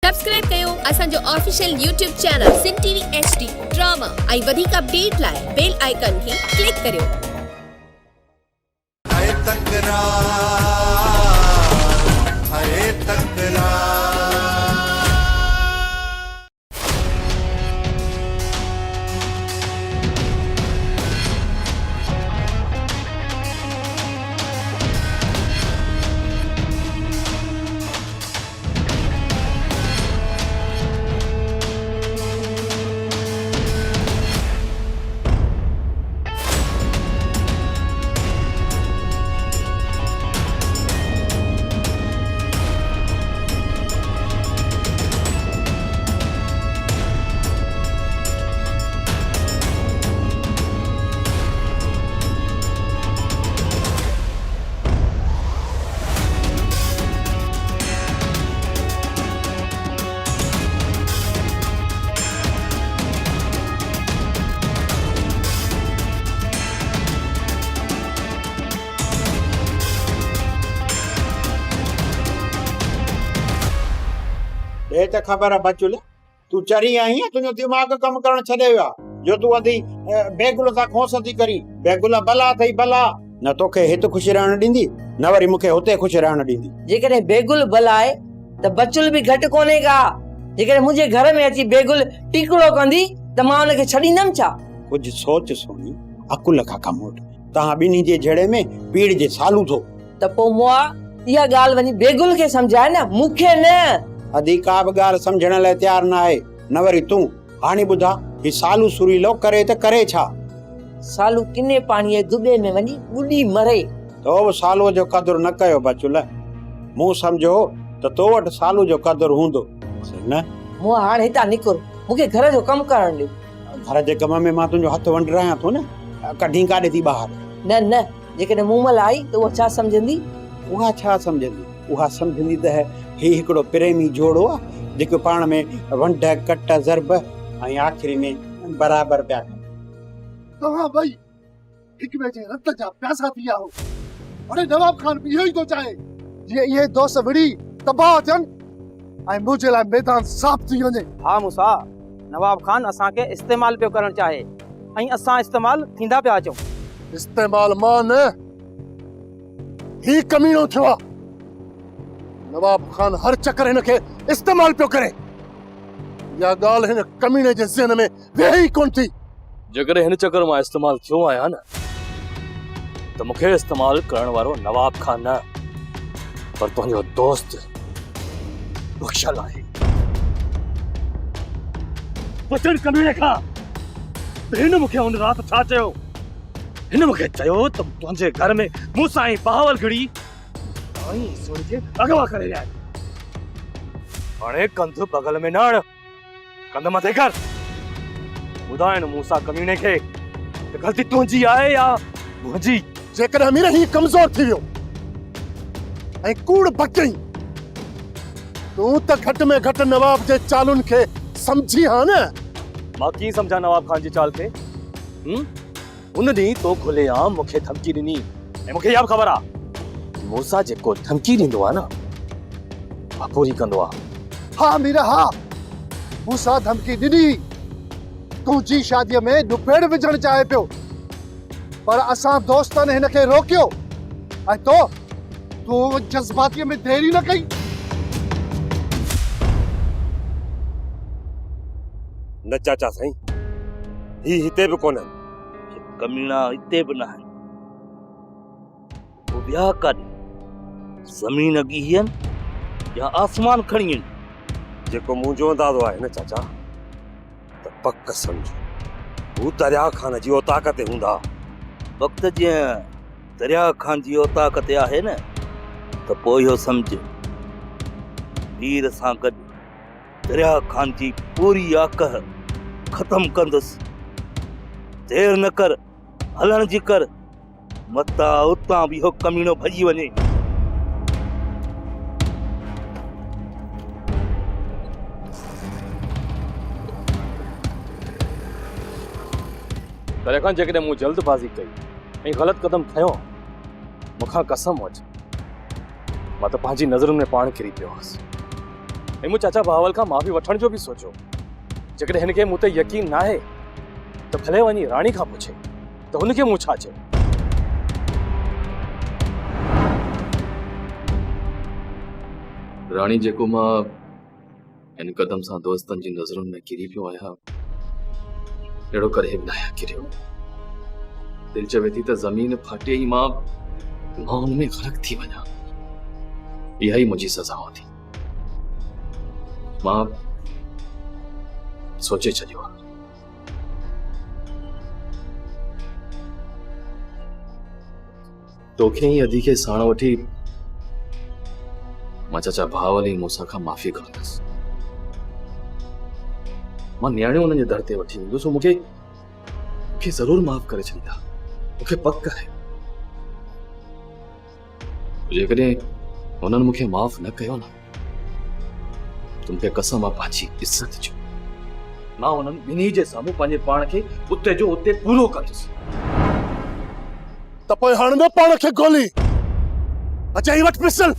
Subscribe कयो असांजो official YouTube channel सिन TV HD drama ऐं वधीक अपडेट लाइ बेल आइकन खे क्लिक करियो। ये तो खबर है बचुल, तू चरी आई है, तुझो दिमाग कम करण छॾे वियो आहे जो तू अधी बेगुल सां खोस थी करी। बेगुल बला थई बला, न तोखे हिते खुशी रहण ॾींदी न वरी मूंखे हुते खुशी रहण ॾींदी। जेकॾहिं बेगुल बला आहे त बचुल बि घटि कोन्हे का। जेकॾहिं मुंहिंजे घर में अची बेगुल टिकड़ो कंदी त मां हुनखे छॾींदमि छा? कुझु सोच सोनी, अकुल खां कम वठ। तव्हां ॿिन्ही जे जड़े में पीड़ जे सालू थो त पोइ मुआ इहा ॻाल्हि वञी बेगुल खे सम्झाए न, मूंखे न। अधी का बि ॻाल्हि सम्झण लाइ तयार न आहे। न वरी तूं हाणे ॿुधा ही सालू सुरीलो करे त करे छा? सालू किने पाणीअ दुबे में वञी ॿुॾी मरे। तो सालू जो कदर न कयो बचुल। मूं सम्झो त तो वटि सालू जो कदर हूंदो न। मुआ हाणे हितां निकुर, मूंखे घर जो कमु करण ॾियो। घर जे कम में मां तुंहिंजो हथ वंडरायां थो न, कढी काॾे थी ॿाहिरि? न न, जेकॾहिं मूं महिल आई त उहा छा सम्झंदी? उहा छा सम्झंदी? उहा सम्झंदी त ही हिकिड़ो प्रेमी जोड़ो आहे जेको पाण में वंड कट ज़रब ऐं आख़िरी में बराबर पिया कनि। तव्हां ॿई हिक ॿिए जे रत जा प्यासा थी विया हो। अरे नवाब खान बि इहो ई थो चाहे जीअं इहे दोस्त विड़ी तबाह थियनि ऐं मुंहिंजे लाइ मैदान साफ़ थी वञे। हा मूसा, नवाब खान असांखे इस्तेमाल पियो करणु चाहे ऐं असां इस्तेमाल थींदा पिया अचूं। इस्तेमाल मां न, ही कमीनो थियो आहे। नवाब खान हर चक्कर हिन खे इस्तेमाल पियो करे। या ॻाल्हि हिन कमीने जे ज़हन में वेही ई कोन थी। जेकॾहिं हिन चक्कर मां इस्तेमाल थियो आहियां न त मूंखे इस्तेमाल करण वारो नवाब खान न पर तुंहिंजो दोस्त बख्शल आहे। वचन कमीने खां हिन मूंखे उन राति छा चयो? हिन मूंखे चयो त तुंहिंजे घर में मूंसां ई बावल घड़ी अगवा करे जाए। हाणे कंध बगल में न अड़, कंध मथे कर। ॿुधाए न मूसा कमीने खे त ग़लती तुंहिंजी आहे या मुंहिंजी? जेकॾहिं अमीर ही कमज़ोर थी वियो ऐं कूड़ बकई, तूं त घटि में घटि नवाब जे चालुनि खे सम्झी हा न। मां कीअं सम्झां नवाब खान जी चाल खे? उन ॾींहुं तो खुलेआम मूंखे धमकी ॾिनी ऐं मूंखे इहा बि ख़बर आहे मूसा जेको धमकी ॾींदो आहे न मां पूरी कंदो आहे। हा मीरा हा, मूसा धमकी ॾिनी। तुंहिंजी शादीअ में दुपेड़ विझणु चाहे पियो पर असां दोस्तनि हिन खे रोकियो ऐं तूं जज़्बातीअ में देरी न कई। न चाचा साईं, ही हिते बि कोन्हनि। कमीना हिते बि न आहिनि। पोइ ॿिया काॾे? ज़मीन अॻी आहिनि या आसमान खणी आहिनि? जेको मुंहिंजो अंदाज़ो आहे न चाचा त पक सम्झो हू दरिया खान जी औताक़ ते हूंदा। वक़्त जीअं दरिया खान जी औताक़ ते आहे न त पोइ इहो सम्झ वीर सां गॾु दरिया खान जी पूरी आकह ख़तम कंदुसि। देर न कर, हलण जी कर, मता उतां बि इहो कमीनो भॼी वञे। तॾहिं खां जेकॾहिं मूं जल्दबाज़ी कई ऐं ग़लति क़दम खयो, मूंखां कसम वठ, मां त पंहिंजी नज़रुनि में पाण किरी पियो हुअसि। ऐं मूं चाचा बावल खां माफ़ी वठण जो बि सोचियो। जेकॾहिं हिनखे मूं ते यकीन न आहे त भले वञी राणी खां पुछे त हुनखे मूं छा चयो। राणी जेको मां इन कदम सां दोस्तनि जी नज़रुनि में किरी पियो आहियां, अहिड़ो करे बि न आहियां किरियो। दिल चवे थी त ज़मीन फाटे ई मां हुन में ग़रक़ थी वञा। इहा ई मुंहिंजी सज़ा हूंदी। मां सोचे छॾियो आहे। तोखे ई अधी खे साण वठी मां चाचा भावल ई मूंसां खां माफ़ी घुरंदुसि। मां न्याणियूं हुननि जे दर ते वठी वेंदुसि। मूंखे ज़रूर माफ़ करे छॾींदा, मूंखे पक आहे। जेकॾहिं हुननि मूंखे माफ़ न कयो न, त मूंखे कसम आहे पंहिंजी इज़त जो, मां हुननि ॿिन्ही जे साम्हूं पंहिंजे पाण खे उते जो उते पूरो कंदुसि। त पोइ हण न पाण खे गोली। अचई वटि पिस्टल।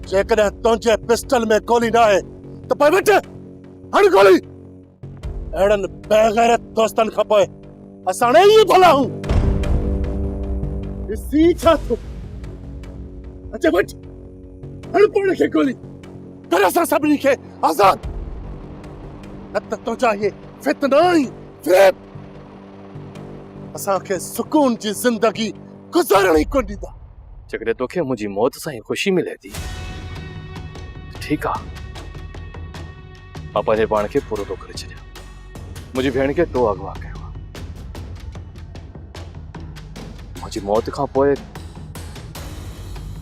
जेकॾहिं तुंहिंजे पिस्टल में गोली न आहे त पोइ वटि हण गोली। अहिड़नि बेग़ैरत दोस्तनि खां पोइ असां न ई भला हूं। ॾिसी छा थो। अचे वटि हण पाण खे गोली। कर असां सभिनी खे आज़ाद। न त तुंहिंजा इहे फितना ई फ़रेब असांखे सुकून जी ज़िंदगी गुज़ारण ई कोन ॾींदा। जेकॾहिं तोखे मुंहिंजी मौत सां ई ख़ुशी मिले थी, ठीकु आहे। मां पंहिंजे पाण खे पूरो थो करे छॾियां। मुंहिंजी भेण खे तो अगवा कयो आहे। मुंहिंजी मौत खां पोइ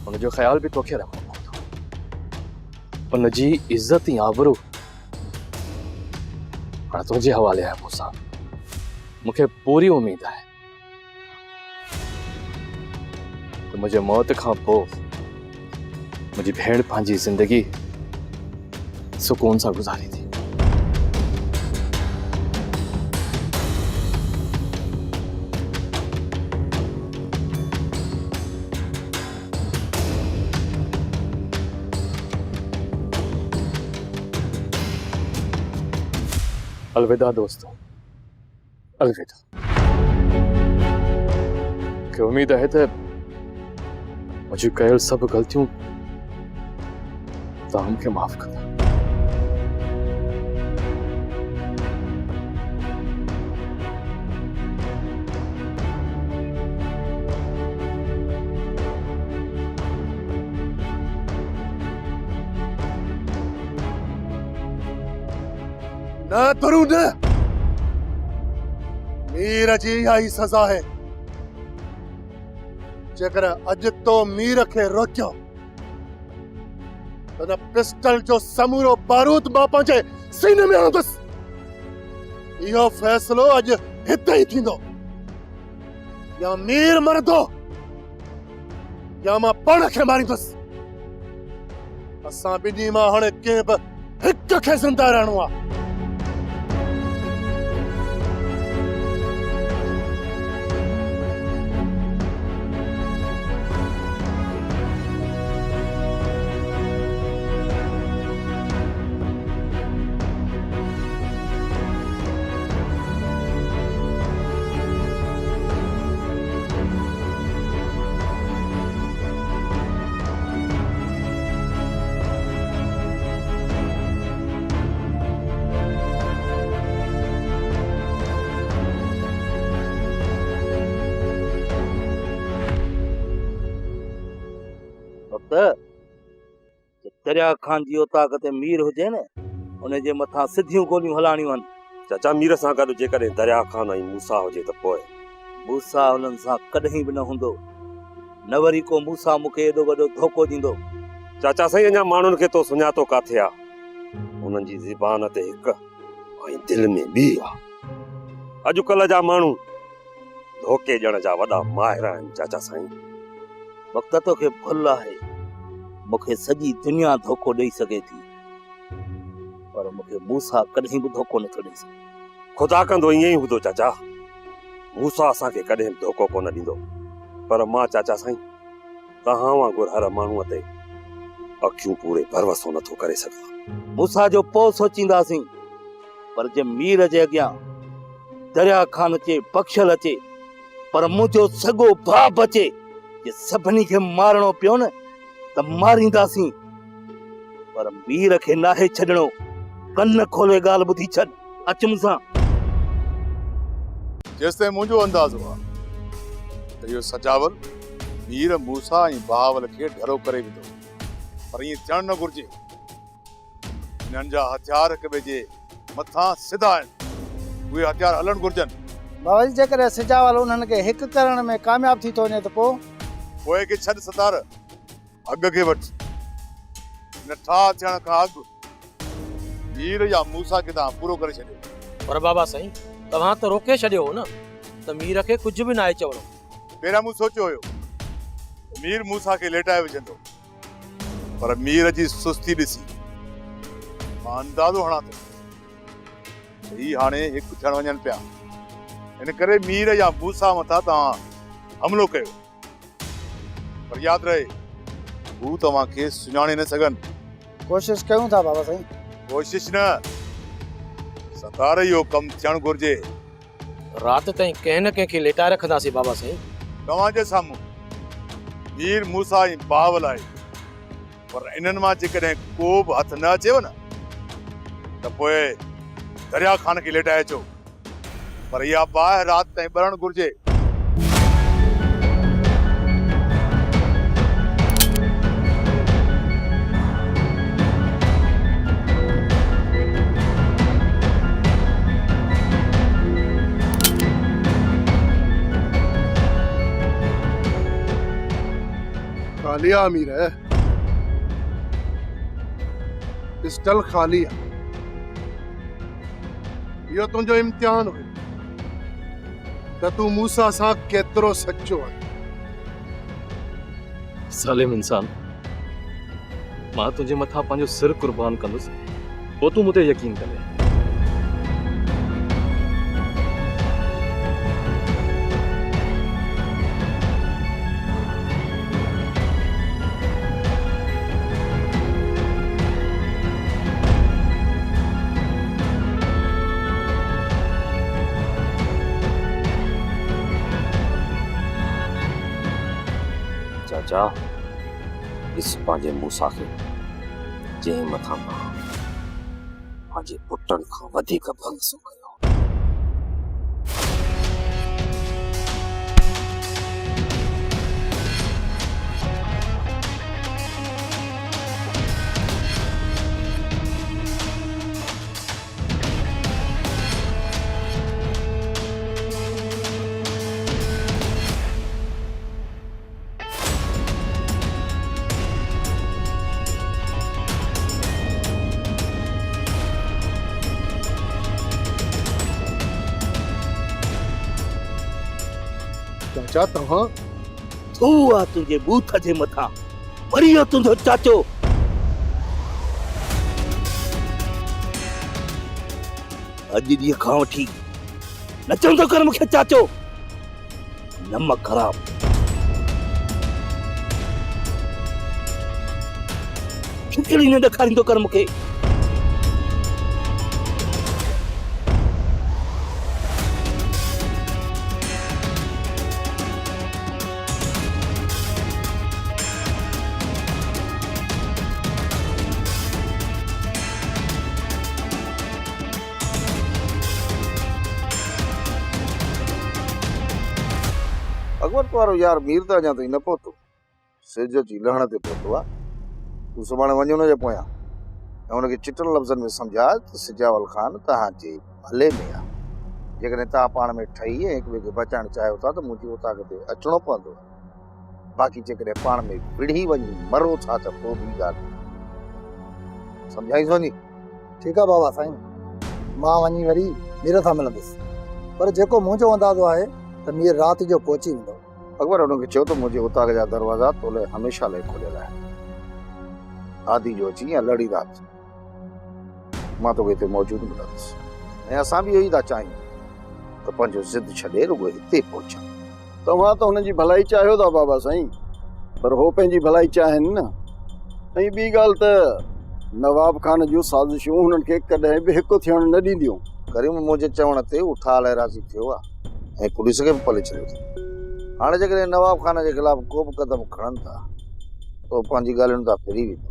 हुनजो ख़्याल बि तोखे रखणो पवंदो। हुनजी इज़त ऐं आबरू हाणे तुंहिंजे हवाले आहे मूंसां। मूंखे पूरी उम्मीद आहे त मुंहिंजे मौत खां पोइ मुंहिंजी भेण पंहिंजी ज़िंदगी सुकून सां गुज़ारींदी। अलविदा दोस्तों, अलविदा। मूंखे उम्मीद आहे त मुंहिंजी कयल सभु ग़लतियूं तव्हां मूंखे माफ़ कंदा। न तुरू न। मीर जी इहा ई सज़ा है। जेकर अॼु तो मीर खे रोकियो त न पिस्टल जो समूरो बारूद मां पंहिंजे सीने में हणंदुसि। इहो फ़ैसिलो अॼु हिते ई थींदो। या मीर मरंदो या मां पाण खे मारींदुसि। असां ॿिन्ही मां हाणे कंहिं बि हिक खे ज़िंदा रहणो आहे। दरिया खान जी ताक़त मीर हुजे न, उनजे मथां सिधियूं गोलियूं हलाणियूं आहिनि। चाचा मीर सां गॾु जेकॾहिं दरिया खान ऐं मूसा हुजे त पोइ मूसा हुननि सां कॾहिं बि न हूंदो। न वरी को मूसा मूंखे एॾो वॾो धोखो ॾींदो। चाचा साईं अञा माण्हुनि खे तो सुञातो काथे आहे। उन्हनि जी ज़बान ते हिकु ऐं दिलि में ॿी आहे। अॼुकल्ह जा माण्हू धोखे ॾियण जा वॾा माहिर आहिनि। चाचा साईं वक़्त तोखे भुल आहे। मूंखे सॼी दुनिया धोखो ॾेई सघे थी, पर मूंखे मूसा कॾहिं बि धोखो नथो ॾेई सघे। ख़ुदा कंदो ईअं ई हूंदो चाचा। मूसा असांखे कॾहिं बि धोखो कोन ॾींदो। पर मां चाचा साईं तव्हां वांगुरु हर माण्हूअ ते अखियूं पूरे भरवसो नथो करे सघां। मूंसां जो पोइ सोचींदासीं, पर जे मीर जे अॻियां दरिया खान अचे, बख़्शल अचे, पर मुंहिंजो सॻो भाउ बचे, जे सभिनी खे मारणो पियो न त मारींदासीं, पर मीर खे नाहे छॾणो। कन खोले ॻाल्हि ॿुधी छॾ, अच मूंसां। जेसिताईं मुंहिंजो अंदाज़ो आहे त इहो सजावल मीर मूसा ऐं बहावल खे ढरो करे विधो, पर ईअं थियणु न घुर्जे। हिननि जा हथियार हिक ॿिए जे मथां सिधा आहिनि, उहे हथियार हलणु घुर्जनि। बाबा जी जेकॾहिं सिजावल उन्हनि खे हिकु करण में कामयाबु थी थो वञे त पोइ खे छॾ सतार, अॻ खे वठ। हिन ठा थियण खां अॻु मीर या मूसा खे तव्हां पूरो करे छॾियो। पर बाबा साईं, तव्हां त रोके छॾियो हो न त मीर खे कुझु बि न आहे चवणो। पहिरियां मूं सोचियो हुयो मीर मूसा खे लेटाए विझंदो, पर मीर जी सुस्ती ॾिसी मां अंदाज़ो हणां थो त ही हाणे हिकु थियण वञनि पिया। हिन करे मीर या मूसा मथां तव्हां हमलो कयो, पर यादि रहे हू तव्हांखे सुञाणे न सघनि। कोशिश कयूं था बाबा साईं। कोशिश न, सतार इहो कमु थियणु घुर्जे। राति ताईं कंहिं न कंहिंखे लेटाए रखंदासीं बाबा साईं। तव्हांजे साम्हूं मीर मूसा ऐं बहावल आहे, पर इन्हनि मां जेकॾहिं को बि हथ न अचेव न त पोइ दरिया खान खे लेटाए अचो, पर इहा बाहि राति ताईं ॿरणु घुर्जे। खालिया अमीर है, पिस्टल खालिया। यो तुंहिंजो इम्तिहान हुयो त तूं मूसा सां केतिरो सचो आहे। सालिम इंसान, मां तुंहिंजे मथां पंहिंजो सिर कुर्बान कंदुसि, पोइ तूं मूं ते यकीन करे। चाचा, इस पंहिंजे मूसा खे जंहिं मथां मां पंहिंजे पुटनि खां वधीक भरोसो कयो। चाचा तव्हां तू आ तुंहिंजे बूथ जे मथां मरी वियो तुंहिंजो चाचो। अॼु ॾींहं खां वठी न चवंदो कर मूंखे चाचो, नमक ख़राब। खिचड़ी न ॾेखारींदो कर मूंखे। अकबर वारो यार मीर त अञा ताईं न पहुतो, सिज जी लहण ते पहुतो आहे। तूं सुभाणे वञ हुनजे पोयां ऐं हुनखे चिटनि लफ़्ज़नि में सम्झा त सिजावल ख़ान तव्हांजे भले में आहे। जेकॾहिं तव्हां पाण में ठही ऐं हिक ॿिए खे बचाइणु चाहियो था त मुंहिंजी उतां ते अचिणो पवंदो। बाक़ी जेकॾहिं पाण में विढ़ी वञी मरो था त पोइ ॿी ॻाल्हि। सम्झाई सोनी? ठीकु आहे बाबा साईं, मां वञी वरी मीर सां मिलंदुसि, पर जेको मुंहिंजो अंदाज़ो आहे त मीर राति जो पहुची वेंदो। अकबर हुनखे चयो त मुंहिंजे उतां जा दरवाज़ा तोले हमेशह लाइ खोलियल आहिनि। आदि जो अची या लड़ी राति मां तोखे हिते मौजूदु मिलंदुसि, ऐं असां बि इहो ई था चाहियूं त पंहिंजो ज़िद छॾे रुॻो हिते पहुचूं। तव्हां त हुनजी भलाई चाहियो था बाबा साईं, पर हो पंहिंजी भलाई चाहिनि न। ऐं ॿी ॻाल्हि त नवाब खान जूं साज़िशूं हुननि खे कॾहिं बि हिकु थियण न ॾींदियूं। करीम मुंहिंजे चवण ते उठा लाइ राज़ी थियो आहे ऐं पुलिस खे बि पले छॾियो अथई। हाणे जेकॾहिं नवाब खान जे ख़िलाफ़ को बि क़दम खणनि था तो पंहिंजी ॻाल्हियुनि तां फिरी वेंदो।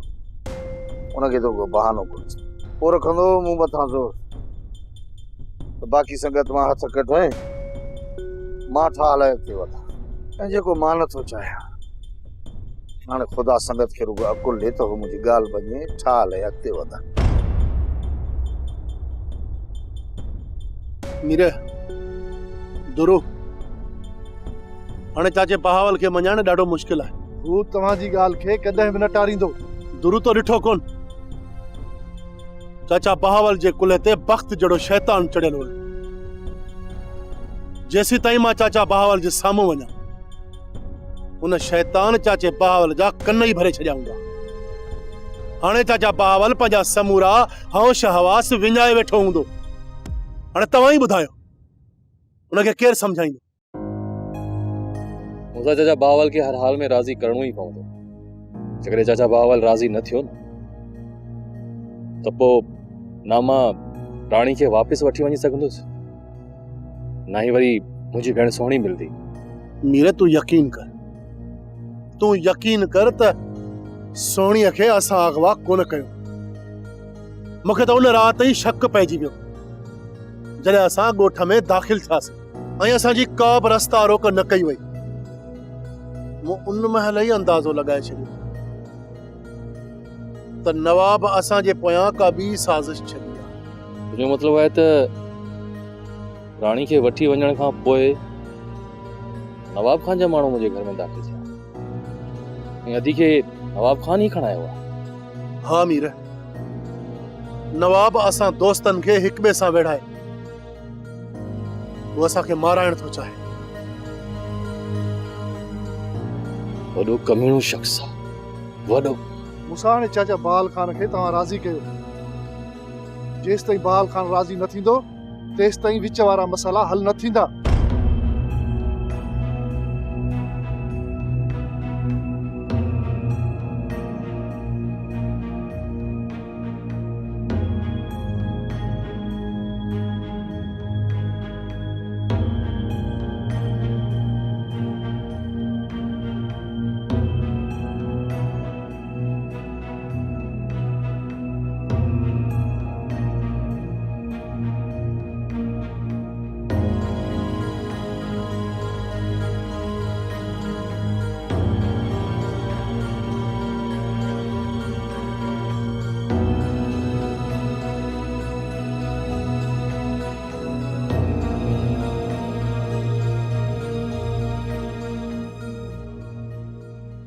उनखे तो को बहानो घुरिजे, पोइ रखंदो मूं मथां ज़ोर। त बाक़ी संगत मां हथ कढाए मां ठा लाइ अॻिते वधां ऐं जेको मां नथो चाहियां हाणे ख़ुदा संगत खे रुगो अकुल ॾे त हू मुंहिंजी ॻाल्हि बञे, ठा लाइ अॻिते वधां। मीरे दुरू हाणे चाचे बहावल खे मञाइण ॾाढो मुश्किल आहे। हू तव्हांजी ॻाल्हि खे कॾहिं बि न टारींदो। दुरू तो ॾिठो कोन चाचा बहावल जे कुल्हे ते बख़्त जहिड़ो शैतान चढ़ियल हो। जेसी ताईं मां चाचा बहावल जे साम्हूं वञा उन शैतान चाचे बहावल जा कन ई भरे छॾिया हूंदा। हाणे चाचा बहावल पंहिंजा समूरा होश हवास विञाए वेठो हूंदो। हाणे तव्हां ई ॿुधायो उनखे केरु सम्झाईंदो? मुसा चाचा बहावल खे हर हाल में राज़ी करणो ई पवंदो। जेकॾहिं चाचा बहावल राज़ी न थियो न त पोइ ना मां राणी खे वापसि वठी वञी सघंदुसि ना ई वरी मुंहिंजी भेण सोहणी मिलंदी। मीरे तूं यकीन कर त सोहणीअ खे असां अगवा कोन कयो। मूंखे त उन राति ई शक पइजी वियो जॾहिं असां ॻोठ में दाख़िल थियासीं ऐं असांजी का बि रस्ता रोक न कई वई। मूं उन महिल ई अंदाज़ो लॻाए छॾियो त नवाब असांजे पोयां का ॿी साज़िश छॾी आहे। तुंहिंजो मतिलबु आहे त राणी खे वठी वञण खां पोइ नवाब खान जा माण्हू मुंहिंजे घर में दाख़िल थिया ऐं अदी खे नवाब खान ई खणायो आहे। हा मीर, नवाब असां दोस्तनि खे हिक ॿिए सां वेढ़ाए वो असांखे माराइण थो चाहे। वॾो कमीणो शख्स आहे, वॾो। मूंसां हाणे चाचा बहाल खान खे तव्हां राज़ी कयो। जेसि ताईं बहाल खान राज़ी न थींदो तेसि ताईं विच वारा मसइला हल न थींदा।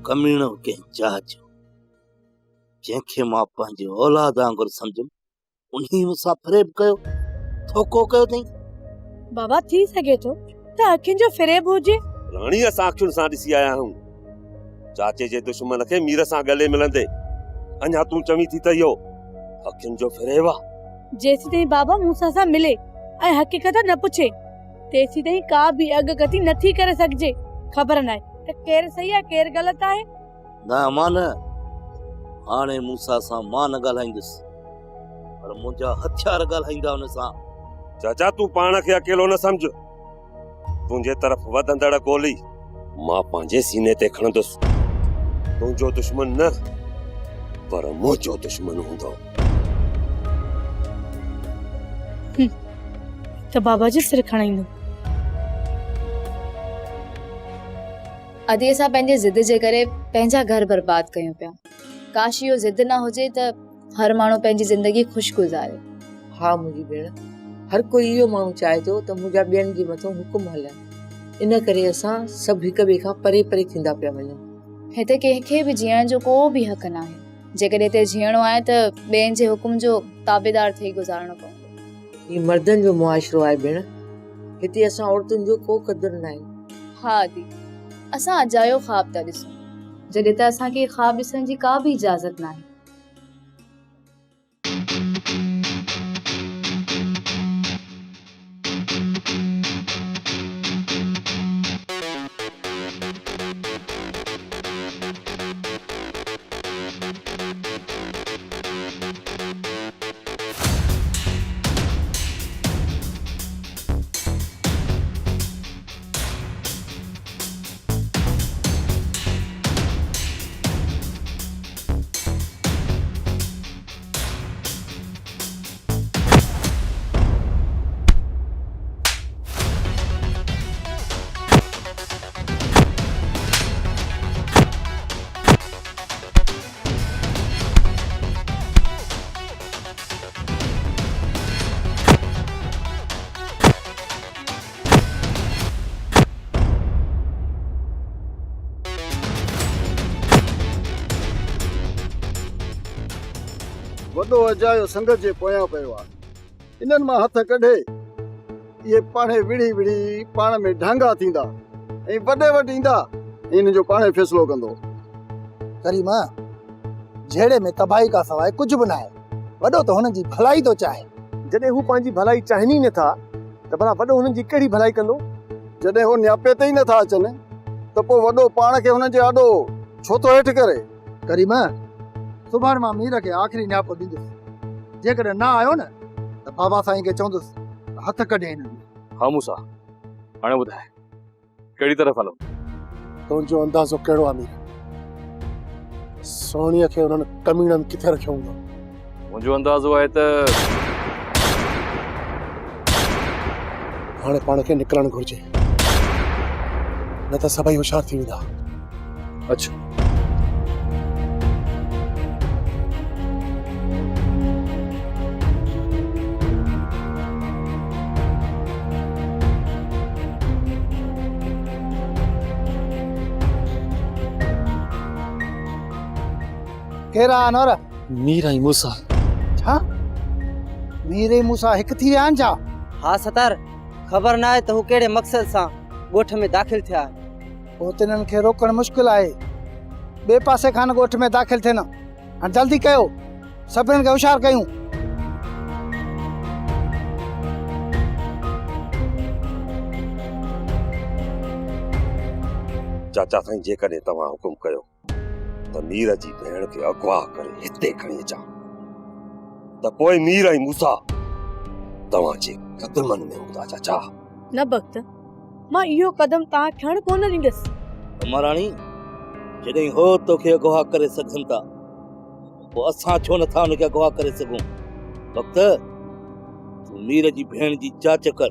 कमीणो कंहिं चाहजो जंहिंखे मां पंहिंजे औलाद वांगुरु सम्झुमि उन्ही मूंसां फ़रेब कयो, धोखो कयो अथई। बाबा थी सघे थो त अखियुनि जो फ़रेब हुजे। राणी असां अखियुनि सां ॾिसी आया आहियूं। चाचे जे दुश्मन खे मीर सां गले मिलंदे अञा तूं चवीं थी त इहो अखियुनि जो फ़रेब आहे। जेसी ताईं बाबा मूंसां सां मिले ऐं हक़ीक़त न पुछे तेसी ताईं का बि अॻकथी नथी करे सघिजे। ख़बर नाहे त केरु सही आहे केरु ग़लति आहे। न मां न, हाणे मूंसां सां मां न ॻाल्हाईंदुसि पर मुंहिंजा हथियार ॻाल्हाईंदा हुन सां। चाचा तूं पाण खे अकेलो न सम्झ। तुंहिंजे तरफ़ वधंदड़ गोली मां पंहिंजे सीने ते खणंदुसि। तुंहिंजो दुश्मन न पर मुंहिंजो दुश्मन हूंदो। त बाबा जी सिर खणाईंदो। अदी असां पंहिंजे ज़िद जे करे पंहिंजा घर बर्बाद कयूं पिया। काश इहो ज़िद न हुजे त हर माण्हू पंहिंजी ज़िंदगी ख़ुशि गुज़ारे। हा मुंहिंजी भेण, हर कोई इहो माण्हू चाहे थो त मुंहिंजा ॿियनि जे मथां हुकुम हलनि। इन करे असां सभु हिक ॿिए खां परे परे थींदा पिया वञूं। हिते कंहिंखे बि जीअण जो को बि हक़ न आहे। जेकॾहिं हिते जीअणो आहे त ॿियनि जे हुकुम जो ताबेदार थी गुज़ारणो पवंदो। ही मर्दनि जो मुआशिरो आहे भेण। हिते असां औरतुनि जो को क़दुरु न आहे। हा दी, असां अजायो ख़्वाब था ॾिसूं जॾहिं त असांखे ख़्वाब ॾिसण जी का बि इजाज़त न आहे। वॾो अजायो संगत जे पोयां पियो आहे। इन्हनि मां हथ कढे इहे पाणे विड़ी विड़ी पाण में ढांगा थींदा ऐं वॾे वटि ईंदा, इन जो पाणे फ़ैसिलो कंदो। करीमा, जहिड़े में तबाही का सवाइ कुझु बि न आहे। वॾो त हुननि जी भलाई थो चाहे। जॾहिं हू पंहिंजी भलाई चाहिनि ई नथा त भला वॾो हुननि जी कहिड़ी भलाई कंदो? जॾहिं हू न्यापे ते ई नथा अचनि त पोइ वॾो पाण खे हुननि जे आॾो छो थो हेठि करे? करीमा, सुभाणे मां मीर खे आख़िरी न्यापो ॾींदुसि। जेकॾहिं न आयो न त बाबा साईं खे चवंदुसि हथ कढे हिननि। हाँ मूसा, हाणे ॿुधाए कहिड़ी तरफ़ हलो? तुंहिंजो अंदाज़ो कहिड़ो आहे मीर? सोणीअ खे हुननि कमीणनि किथे रखियो हूंदो? मुंहिंजो अंदाज़ो आहे त हाणे पाण खे निकिरणु घुरिजे, न त सभई होशियार थी वेंदा। अच्छा, केरु आहे अनवर? मीर ऐं मूसा। छा मीर ऐं मूसा हिकु थी विया आहिनि छा? हाँ सतार, ख़बर न आहे त हू कहिड़े मक़सद सां ॻोठ में दाख़िल थिया। पोइ त इन्हनि खे रोकणु मुश्किल आहे। ॿिए पासे खां ॻोठ में दाख़िल थियनि। हाणे जल्दी कयो, सभिनीनि खे होशियार कयूं। चाचा साईं, जेकॾहिं तव्हां हुकुम कयो त मीर जी भेण खे अगवा करे हिते खणी अचां त पोइ मीर ऐं मूसा तव्हांजे कदमनि में हूंदा। चाचा न भक्त, मां इहो कदम तव्हां खणण कोन ॾींदसि। महाराणी, जॾहिं हो तोखे अगवा करे सघनि था, पोइ असां छो नथा हुनखे अगवा करे सघूं? भक्त, तूं मीर जी भेण जी जांच कर।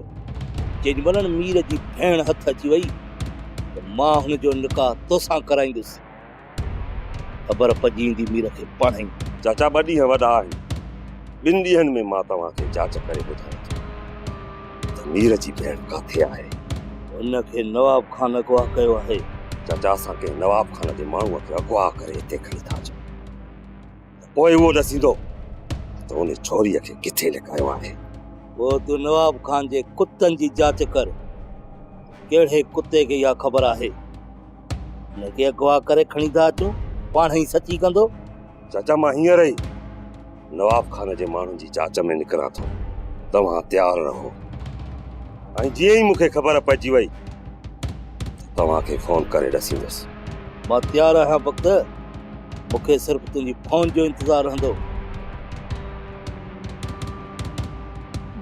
जेॾी महिल मीर जी भेण हथ अची वई त मां हुनजो निकाह तोसां कराईंदुसि। ख़बर पइजी ईंदी मीर खे पाण ई। चाचा, 2 ॾींहं वॾा आहिनि। 2 ॾींहंनि में मां तव्हांखे जांच करे ॿुधायां थो त मीर जी भेण किथे आहे। हुनखे नवाब खान अगवा कयो आहे। चाचा, असांखे नवाब खान जे माण्हूअ खे अगवा करे हिते खणी था अचो, पोइ उहो ॾसींदो त उन छोरीअ खे किथे लिकायो आहे। पोइ तूं नवाब खान जे कुतनि जी जांच कर। कहिड़े कुते खे इहा ख़बर आहे? हुनखे अगवा करे खणी था अचूं, पाण ई सची कंदो। चाचा, मां हींअर ई नवाब खान जे माण्हुनि जी जांच में निकिरां थो। तव्हां तयारु रहो, ऐं जीअं ई मूंखे ख़बर पइजी वई तव्हांखे फोन करे ॾसींदुसि। मां तयारु आहियां भक्त, मूंखे सिर्फ़ु तुंहिंजी फोन जो इंतज़ारु रहंदो।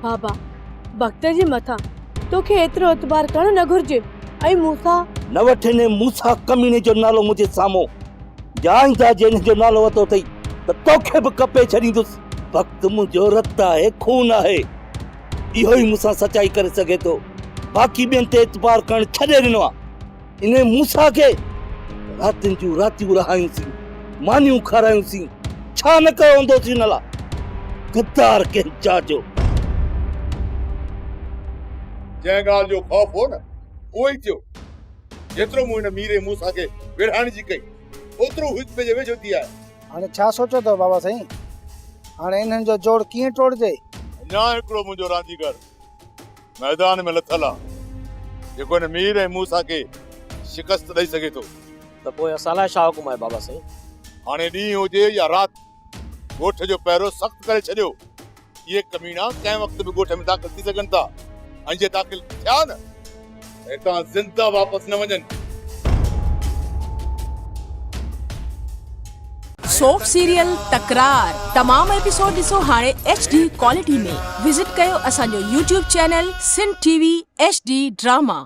बाबा, भक्त जे मथां तोखे एतिरो एतबार करणु न घुर्जे। ऐं मूसा न वठने मूसा कमीने जो नालो मुंहिंजे साम्हूं जाईंदा जंहिं जो नालो वरितो अथई त तोखे बि कपे छॾींदुसि। वक़्तु मुंहिंजो रतु आहे, खून आहे। इहो ई मूंसां सचाई करे सघे थो। बाक़ी ॿियनि ते एतबार करणु छॾे ॾिनो आहे। इन मूसा खे रातियुनि जूं रातियूं रहायूंसीं, मानियूं खारायूंसीं। छा न कयो हूंदोसीं हिन लाइ? गद्दार कंहिं जा जो। जंहिं ॻाल्हि जो ख़ौफ़ हो न, उहो ई थियो। जेतिरो मूं हिन मीरे मूसा खे विढ़ाइण जी कई, ओतिरो हिक ॿिए जे वेझो थी आहे। हाणे छा सोचो अथव बाबा साईं? हाणे इन्हनि जो जोड़ कीअं टोड़जे? अञा हिकिड़ो मुंहिंजो रांदीगर मैदान में लथल आहे, जेको हिन मीर ऐं मूसा खे शिकस्त ॾेई सघे थो। त पोइ असां लाइ छा हुकुम आहे बाबा साईं? हाणे ॾींहुं हुजे या राति, ॻोठ जो पहिरो सख़्तु करे छॾियो। इहे कमीना कंहिं वक़्तु बि ॻोठ में दाख़िल थी सघनि था, ऐं जे दाख़िल थिया न, हितां ज़िंदा वापसि न वञनि। सोप सीरियल तकरार तमाम एपिसोड ॾिसो हाणे HD क्वालिटी में। विजिट कयो असांजो YouTube channel Sindh TV HD drama.